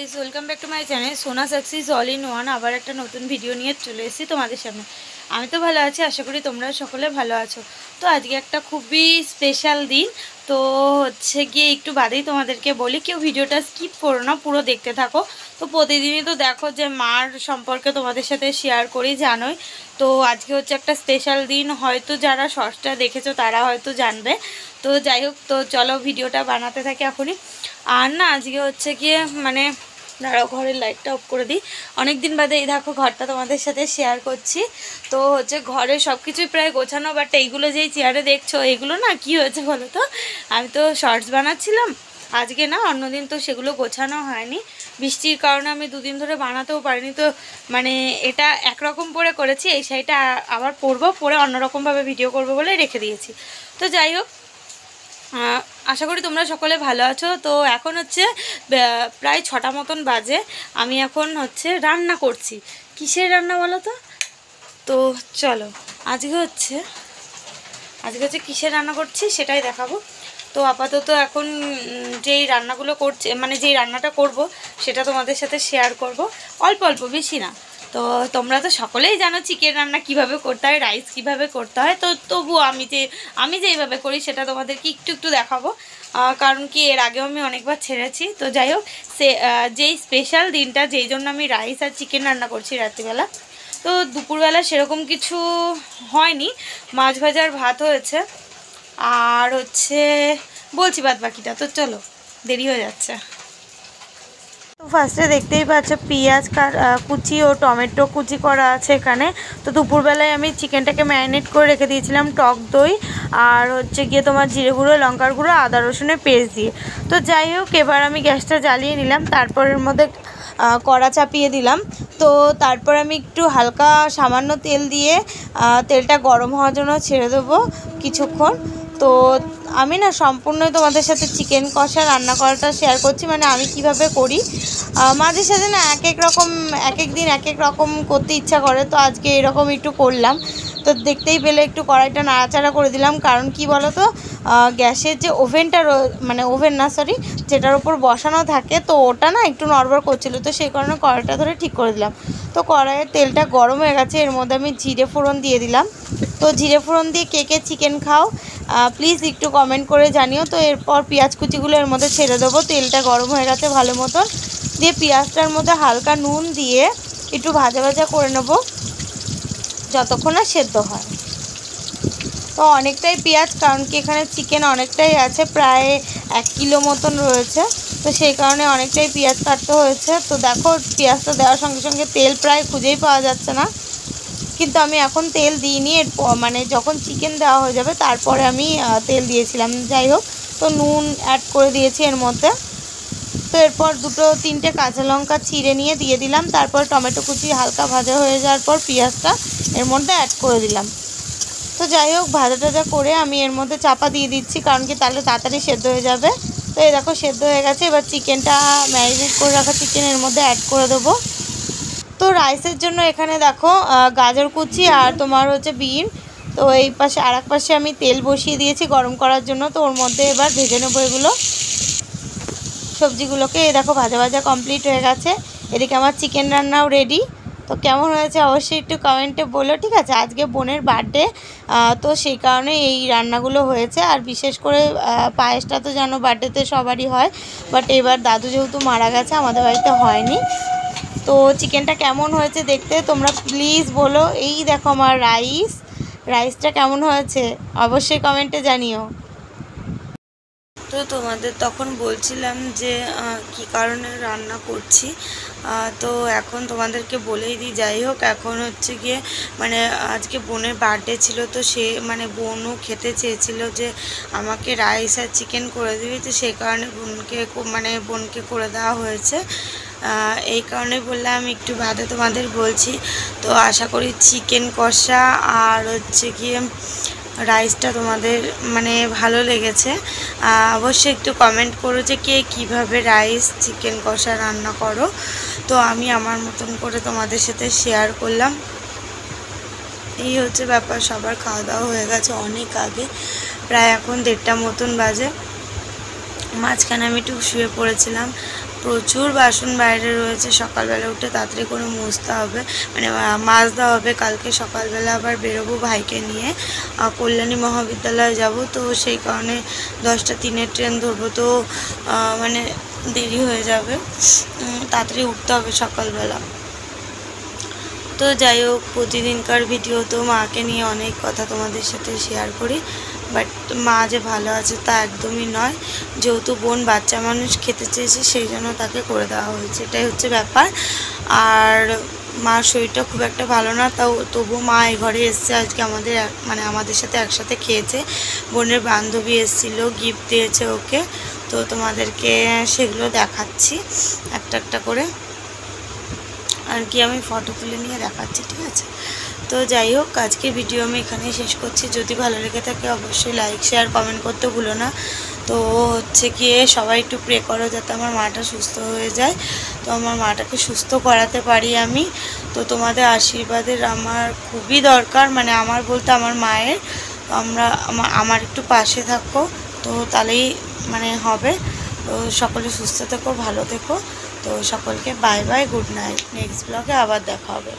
Welcome back to my channel সোনা success all in one. আবার একটা নতুন ভিডিও নিয়ে চলে এসেছি তোমাদের সামনে। আমি তো ভালো আছি, আশা করি তোমরা সকলে ভালো আছো। তো আজকে একটা খুবই স্পেশাল দিন। তো হচ্ছে গিয়ে একটু বাদেই তোমাদেরকে বলি, কেউ ভিডিওটা স্কিপ করো না, পুরো দেখতে থাকো। তো প্রতিদিনই তো দেখো যে মার সম্পর্কে তোমাদের সাথে শেয়ার করি, জানোই। তো আজকে হচ্ছে একটা স্পেশাল দিন, হয়তো যারা শর্টসটা দেখেছো তারা হয়তো জানবে। তো যাই হোক, তো চলো ভিডিওটা বানাতে থাকি এখনই। আর না, আজকে হচ্ছে গিয়ে মানে দাঁড়াও, ঘরের লাইটটা অফ করে দিই। অনেক দিন বাদে এই দেখো ঘরটা তোমাদের সাথে শেয়ার করছি। তো হচ্ছে ঘরে সব কিছুই প্রায় গোছানো, বাট এইগুলো যেই চেয়ারে দেখছো এগুলো না কি হয়েছে বলো তো, আমি তো শর্টস বানাচ্ছিলাম আজকে, না অন্যদিন তো সেগুলো গোছানো হয়নি। বৃষ্টির কারণে আমি দুদিন ধরে বানাতেও পারিনি। তো মানে এটা একরকম পরে করেছি, এই শাড়িটা আবার পরবো, পরে অন্যরকমভাবে ভিডিও করবো বলে রেখে দিয়েছি। তো যাই হোক, আশা করি তোমরা সকলে ভালো আছো। তো এখন হচ্ছে প্রায় 6টা মতন বাজে। আমি এখন হচ্ছে রান্না করছি। কিসের রান্না বলো তো? তো চলো, আজকে হচ্ছে কিসের রান্না করছি সেটাই দেখাবো। তো আপাতত এখন যেই রান্নাগুলো করছে, মানে যেই রান্নাটা করব সেটা তোমাদের সাথে শেয়ার করব, অল্প অল্প, বেশি না। তো তোমরা তো সকলেই জানো চিকেন রান্না কিভাবে করতে হয়, রাইস কিভাবে করতে হয়। তো তবুও আমি যেইভাবে করি সেটা তোমাদেরকে একটু একটু দেখাবো, কারণ কি এর আগেও আমি অনেকবার ছেড়েছি। তো যাই হোক, যেই স্পেশাল দিনটা যেই জন্য আমি রাইস আর চিকেন রান্না করছি রাত্রিবেলা, তো দুপুরবেলা সেরকম কিছু হয়নি, মাছ ভাজার ভাত হয়েছে। আর হচ্ছে বলছি বাদ বাকিটা, তো চলো, দেরি হয়ে যাচ্ছে। তো ফার্স্টে দেখতেই পাচ্ছ পেঁয়াজ কুচি ও টমেটো কুচি করা আছে এখানে। তো দুপুরবেলায় আমি চিকেনটাকে ম্যারিনেট করে রেখে দিয়েছিলাম টক দই আর হচ্ছে গিয়ে তোমার জিরে গুঁড়ো, লঙ্কার গুঁড়ো, আদা রসুনের পেস্ট দিয়ে। তো যাই হোক, এবার আমি গ্যাসটা জ্বালিয়ে নিলাম, তারপরের মধ্যে কড়া চাপিয়ে দিলাম। তো তারপর আমি একটু হালকা সামান্য তেল দিয়ে তেলটা গরম হওয়ার জন্য ছেড়ে দেবো কিছুক্ষণ। তো আমি না সম্পূর্ণ তোমাদের সাথে চিকেন কষা রান্না করাটা শেয়ার করছি, মানে আমি কিভাবে করি। মাঝে সাথে না এক এক দিন এক এক রকম করতে ইচ্ছা করে, তো আজকে এরকম একটু করলাম। তো দেখতেই পেলে একটু কড়াইটা নাড়াচাড়া করে দিলাম, কারণ কি বলো তো, গ্যাসের যে ওভেনটা ওভেন না সরি, যেটার ওপর বসানো থাকে, তো ওটা না একটু নড়বড় করছিল, তো সেই কারণে কড়াইটা ধরে ঠিক করে দিলাম। তো কড়াইয়ের তেলটা গরম হয়ে গেছে, এর মধ্যে আমি জিরে ফোড়ন দিয়ে দিলাম। তো জিরে ফোড়ন দিয়ে কে কে চিকেন খাও প্লিজ একটু কমেন্ট করে জানিও। তো এরপর পেঁয়াজ কুচিগুলো এর মধ্যে ছেড়ে দেবো, তেলটা গরম হয়ে গেছে ভালো মতন। দিয়ে পেঁয়াজটার মধ্যে হালকা নুন দিয়ে একটু ভাজা ভাজা করে নেবো যতক্ষণ না সেদ্ধ হয়। তো অনেকটাই পেঁয়াজ, কারণ কি এখানে চিকেন অনেকটাই আছে, প্রায় 1 কিলো মতন রয়েছে, তো সেই কারণে অনেকটাই পেঁয়াজ কাটতে হয়েছে। তো দেখো, পেঁয়াজটা দেওয়ার সঙ্গে সঙ্গে তেল প্রায় খুঁজেই পাওয়া যাচ্ছে না, কিন্তু আমি এখন তেল দিইনি, মানে যখন চিকেন দেওয়া হয়ে যাবে তারপরে আমি তেল দিয়েছিলাম। যাই হোক, তো নুন অ্যাড করে দিয়েছি এর মধ্যে। তো এরপর 2-3টে কাঁচা লঙ্কা চিড়ে নিয়ে দিয়ে দিলাম, তারপর টমেটো কুচি হালকা ভাজা হয়ে যাওয়ার পর পেঁয়াজটা এর মধ্যে অ্যাড করে দিলাম। তো যাই হোক, ভাজা টাজা করে আমি এর মধ্যে চাপা দিয়ে দিচ্ছি, কারণ কি তাহলে তাড়াতাড়ি সেদ্ধ হয়ে যাবে। তো এই দেখো সেদ্ধ হয়ে গেছে, এবার চিকেনটা ম্যারিনেট করে রাখা চিকেন এর মধ্যে অ্যাড করে দেবো। তো রাইসের জন্য এখানে দেখো গাজর কুচি আর তোমার হচ্ছে বিন। তো এই পাশে আর এক পাশে আমি তেল বসিয়ে দিয়েছি গরম করার জন্য। তো ওর মধ্যে এবার ভেজে নেবো এগুলো সবজিগুলোকে। এই দেখো ভাজা ভাজা কমপ্লিট হয়ে গেছে, এদিকে আমার চিকেন রান্নাও রেডি। তো কেমন হয়েছে অবশ্যই একটু কমেন্টে বলো, ঠিক আছে? আজকে বোনের বার্থডে, তো সেই কারণে এই রান্নাগুলো হয়েছে। আর বিশেষ করে পায়েসটা তো জানো বার্থডেতে সবারই হয়, বাট এবার দাদু যেহেতু মারা গেছে আমাদের বাড়িতে হয়নি। তো চিকেনটা কেমন হয়েছে দেখতে তোমরা প্লিজ বলো। এই দেখো আমার রাইসটা কেমন হয়েছে অবশ্যই কমেন্টে জানিও। তো তোমাদের তখন বলছিলাম যে কি কারণে রান্না করছি, তো এখন তোমাদেরকে বলেই দিই। যাই হোক, এখন হচ্ছে গিয়ে মানে আজকে বোনের বার্থডে ছিল, তো সে মানে বোনও খেতে চেয়েছিল যে আমাকে রাইস আর চিকেন করে দিবি, তো সেই কারণে বোনকে করে দেওয়া হয়েছে। এই কারণে বললাম আমি একটু বাদে তোমাদের বলছি। তো আশা করি চিকেন কষা আর হচ্ছে গিয়ে রাইসটা তোমাদের মানে ভালো লেগেছে। অবশ্যই একটু কমেন্ট করো যে কে কীভাবে রাইস চিকেন কষা রান্না করো। তো আমি আমার মতন করে তোমাদের সাথে শেয়ার করলাম। এই হচ্ছে ব্যাপার। সবার খাওয়া দাওয়া হয়ে গেছে অনেক আগে, প্রায় এখন 1:30 মতন বাজে। মাঝখানে আমি একটু শুয়ে পড়েছিলাম, প্রচুর বাসন বাইরে রয়েছে, সকালবেলা উঠে তাড়াতাড়ি করে মুছতে হবে, মানে মাজতে হবে। কালকে সকালবেলা আবার বেরোবো ভাইকে নিয়ে, কল্যাণী মহাবিদ্যালয়ে যাব, তো সেই কারণে 10টা 3-এর ট্রেন ধরবো, তো মানে দেরি হয়ে যাবে, তাড়াতাড়ি উঠতে হবে সকালবেলা। তো যাই হোক, প্রতিদিনকার ভিডিও তো মাকে নিয়ে অনেক কথা তোমাদের সাথে শেয়ার করি, বাট মা যে ভালো আছে তা একদমই নয়। যেহেতু বোন বাচ্চা মানুষ খেতে চেয়েছে, সেই জন্য তাকে করে দেওয়া হয়েছে, এটাই হচ্ছে ব্যাপার। আর মার শরীরটা খুব একটা ভালো না, তবুও মা এই ঘরে এসছে আজকে, মানে আমাদের সাথে একসাথে খেয়েছে। বোনের বান্ধবী এসেছিলো, গিফট দিয়েছে ওকে, তো তোমাদেরকে সেগুলো দেখাচ্ছি একটা একটা করে, আর কি আমি ফটো তুলে নিয়ে দেখাচ্ছি, ঠিক আছে। তো যাই হোক, আজকে ভিডিও আমি এখানেই শেষ করছি। যদি ভালো লেগে থাকে অবশ্যই লাইক শেয়ার কমেন্ট করতে ভুলো না। তো হচ্ছে গিয়ে সবাই একটু প্রে করো যাতে আমার মাটা সুস্থ হয়ে যায়, তো আমার মাটাকে সুস্থ করাতে পারি আমি। তো তোমাদের আশীর্বাদের আমার খুবই দরকার, মানে আমার বলতে আমার মায়ের। তো আমার একটু পাশে থাকো, তো তাহলেই মানে হবে। তো সকলে সুস্থ থেকো, ভালো থেকো। তো সকলকে bye bye, good night. Next ব্লগে আবার দেখা হবে।